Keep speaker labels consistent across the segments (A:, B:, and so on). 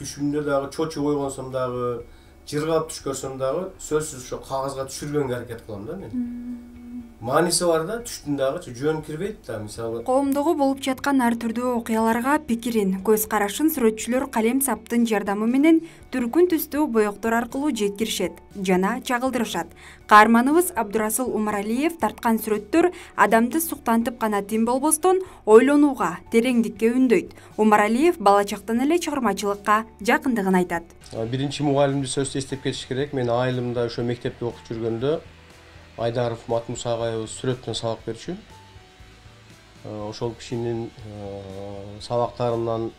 A: түшүмдө дагы чочуп койгонсом дагы, жыргап түш көрсөм дагы сөзсүз ошо кагазга түшүргөнгө аракет кылам да мен. Мааниси бар да, түштүн дагы жөн кирбейт да, мисалы.
B: Коомдогу болуп жаткан ар түрдүү окуяларга пикирин, көз карашын сүрөтчүлөр калем саптын жардамы менен түркүн түстүү боектор аркылуу жеткиришет жана чагылдырышат. Каарманыбыз Абдурасыл Умаралиев тарткан сүрөттөр адамды суктантып гана тим болбостон, ойлонууга, тереңдикке үндөйт. Умаралиев бала чактан эле чыгармачылыкка жакындыгын айтат.
A: Биринчи мугалимди сөзсүз эстеп кетиш керек. Мен айылымда ошо мектепте окуп жүргөндө Айдаров Матмуса агайыбыз сүрөттөн сабак берчү. Ошол кишинин сабактарынан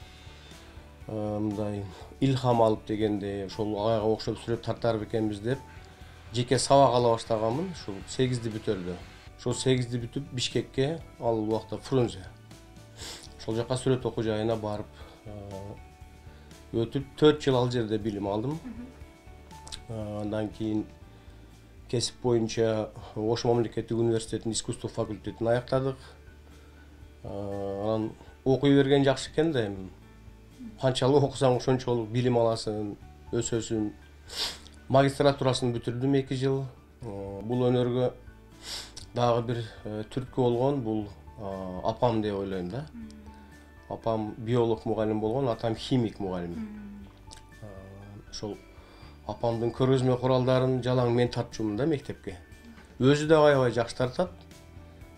A: мындай илхам алып дегенде, ошол агайга окшоп сүрөт тартар экенбиз деп жеке сабак ала баштаганмын. Ушул 8-ти бүтөрдө. Ошол 8-ти бүтүп Бишкекке, ал убакта Фрунзе. Ошол жака сүрөт окуу жайына барып өтүп 4 жыл ал жерде билим алдым. Андан кийин кесип боюнча Ош мамлекеттик университетинин искусство факультетин аяктадык. Анан окуй берген жакшы экен да, эми канчалык окусаң ошончолук билим аласың, өсөсүң. Магистратурасын бүтүрдүм 2 жыл. Бул өнөргө дагы бир түрткү болгон, бул апам деп ойлойм да. Апам биолог мугалим болгон, атам химик мугалим. Ошол апамдын көргөзмө куралдарын жалаң мен тартчумун да мектепке. Өзү да аябай жакшы тартат.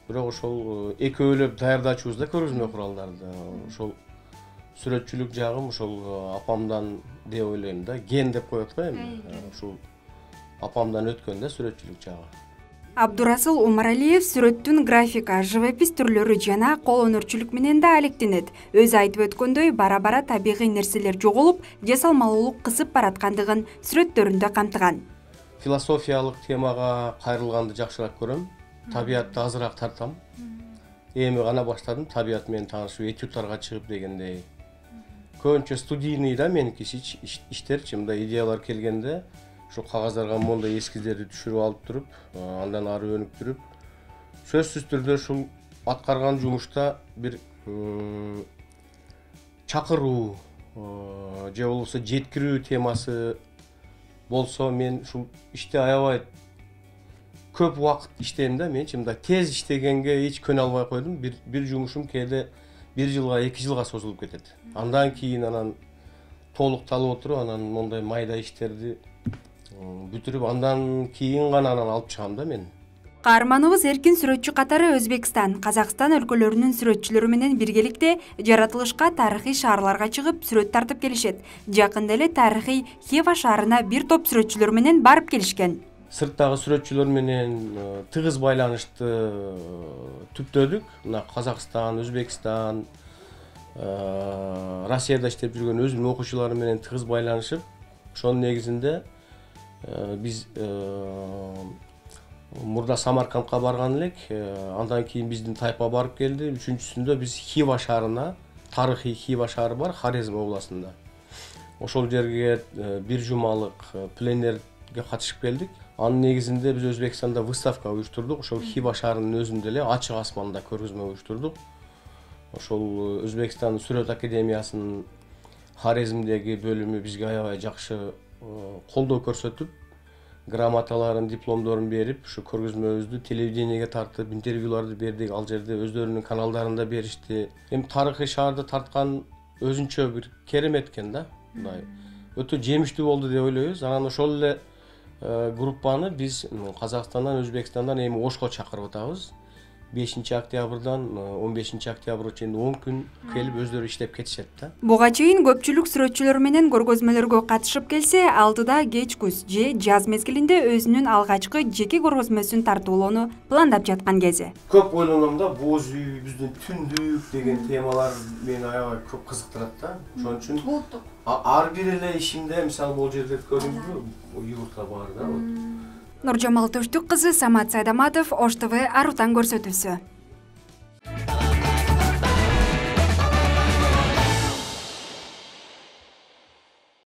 A: Бирок ошол экөөлөп даярдачубуз да көргөзмө куралдарды. Ошол сүрөтчүлүк жагым ошол апамдан деп ойлойм да. Ген деп коет го эми. Ошол апамдан өткөн да сүрөтчүлүк жагы.
B: Абдурасыл Умаралиев сүрөттүн графика, живопись түрлөрү жана кол өнөрчүлүк менен да алектенет. Өзү айтып өткөндөй, бара-бара табигый нерселер жоголуп, жасалмалуулук кысып бараткандыгын сүрөттөрүндө камтыган.
A: Философиялык темага кайрылганды жакшыраак көрөм. Табиятты азыраак тартам. Эми гана баштадым табият менен таанышып, этюдтарга чыгып дегендей. Көбүнчө студийный да меники иштерчи, мындай идеялар келгенде ошо кагаздарга мондай эскиздерди түшүрүп алып туруп, андан ары өнүктүрүп, сөзсүз түрдө ушул аткарган жумушта бир чакыруу же болбосо жеткирүү темасы болсо, мен ушул иште аябай көп убакыт иштейм да. Мен мындай тез иштегенге эч көнө албай койдум. Бир жумушум кээде 1 жылга, 2 жылга созулуп кетет. Андан кийин анан толукталып отуруп, анан мондай майда иштерди бүтүрүп, андан кийин гана анан алып чыгам да мен.
B: Каарманыбыз эркин сүрөтчү катары Өзбекстан, Казакстан өлкөлөрүнүн сүрөтчүлөрү менен биргеликте жаратылышка, тарыхый шаарларга чыгып сүрөт тартып келишет. Жакында эле тарыхый Хива шаарына бир топ сүрөтчүлөр менен барып келишкен.
A: Сырттагы сүрөтчүлөр менен тыгыз байланышты түптөдүк. Мына Казакстан, Өзбекстан, Россияда иштеп жүргөн өзүмдүн окуучуларым менен тыгыз байланышып, ошонун негизинде биз мурда Самаркандка барган элек, андан кийин биздин тайпа барып келди. Үчүнчүсүндө биз Хива шаарына, тарыхый Хива шаары бар Хорезм областында. Ошол жерге бир жумалык пленерге катышып келдик. Анын негизинде биз Өзбекстанда выставка уюштурдук. Ошол Хива шаарынын өзүндө эле ачык асманда көргөзмө уюштурдук. Ошол Өзбекстан сүрөт академиясынын Хорезмдеги бөлүмү бизге аябай жакшы колдоо көрсөтүп, грамоталарын, дипломдорун берип, ушу көргөзмөбүздү телевидениеге тартып, интервьюларды бердик. Ал жерде өздөрүнүн каналдарында беришти. Эми тарыхый шаарды тарткан өзүнчө бир керемет экен да. Мындай өтө жемиштүү болду деп ойлойбуз. Анан ошол эле группаны биз Казакстандан, Өзбекстандан эми Ошко чакырып атабыз. 5 октябрдан 15 октябрга чейин 10 күн келип өздөрү иштеп кетишет да.
B: Буга чейин көпчүлүк сүрөтчүлөр менен көргөзмөлөргө катышып келсе, алдыда кеч күз же жаз мезгилинде өзүнүн алгачкы жеке көргөзмөсүн тартуулоону пландап жаткан кези.
A: Көп ойлоном да, боз үй, биздин түндүк деген темалар мени аябай көп кызыктырат да. Ошон үчүн ар бир эле ишимде, мисалы бул жерде көрдүңүзбү, юртка бар да.
B: Нуржамал Төштүк кызы, Самат Сайдаматов, Ош ТВ Арутан көрсөтүүсү.